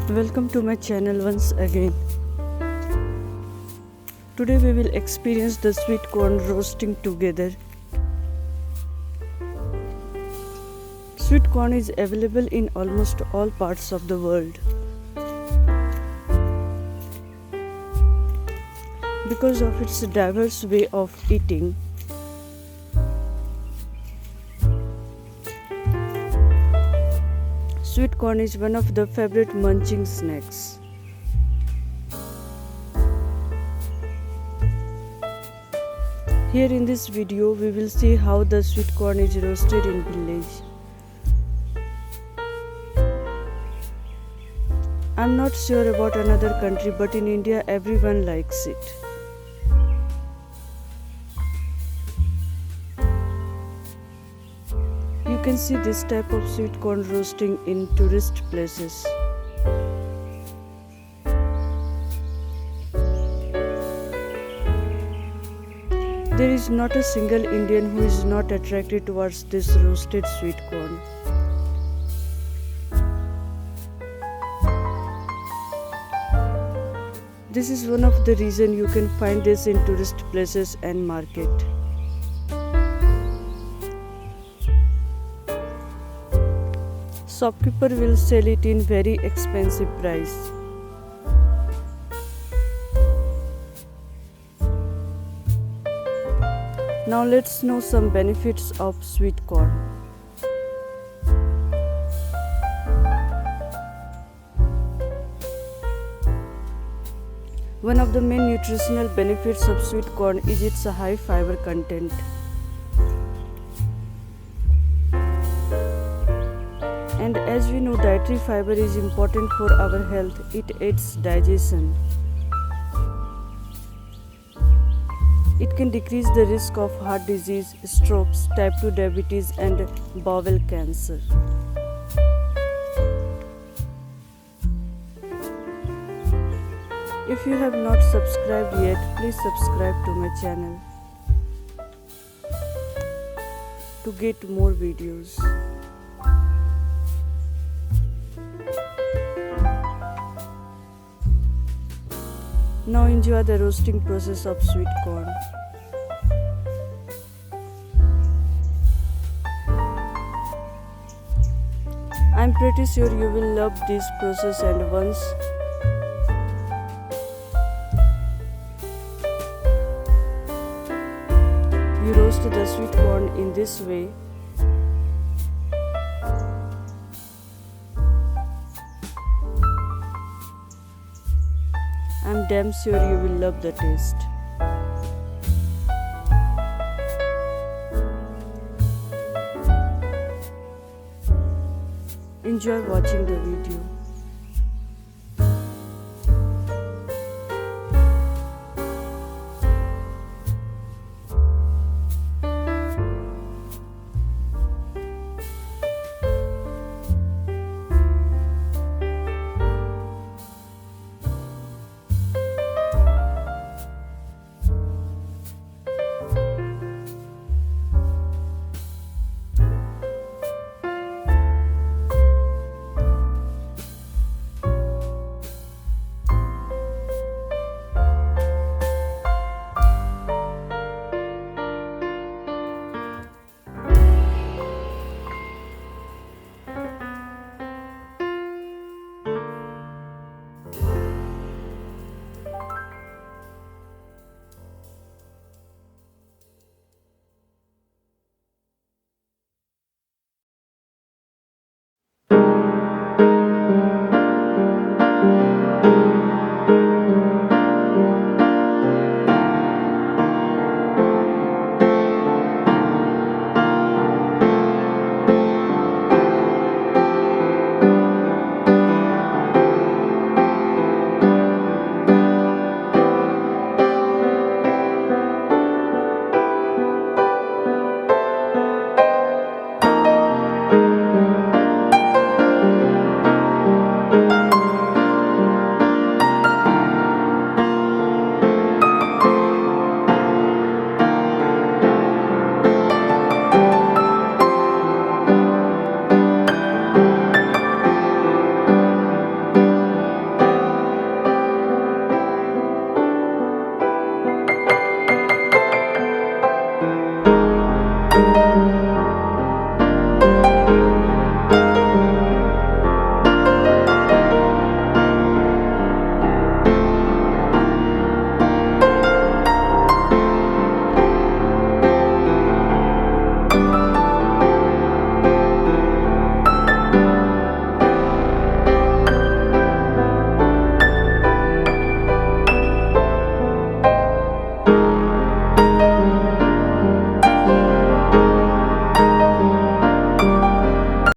Welcome to my channel once again. Today we will experience the sweet corn roasting together. Sweet corn is available in almost all parts of the world. Because of its diverse way of eating, sweet corn is one of the favorite munching snacks. Here in this video we will see how the sweet corn is roasted in village. I'm not sure about another country, but in India everyone likes it. You can see this type of sweet corn roasting in tourist places. There is not a single Indian who is not attracted towards this roasted sweet corn. This is one of the reasons you can find this in tourist places and market. Shopkeeper will sell it in very expensive price. Now let's know some benefits of sweet corn. One of the main nutritional benefits of sweet corn is its high fiber content. And as we know, dietary fiber is important for our health. It aids digestion. It can decrease the risk of heart disease, strokes, type 2 diabetes and bowel cancer. If you have not subscribed yet, please subscribe to my channel to get more videos. Now enjoy the roasting process of sweet corn. I'm pretty sure you will love this process, and once you roast the sweet corn in this way, I'm damn sure you will love the taste. Enjoy watching the video.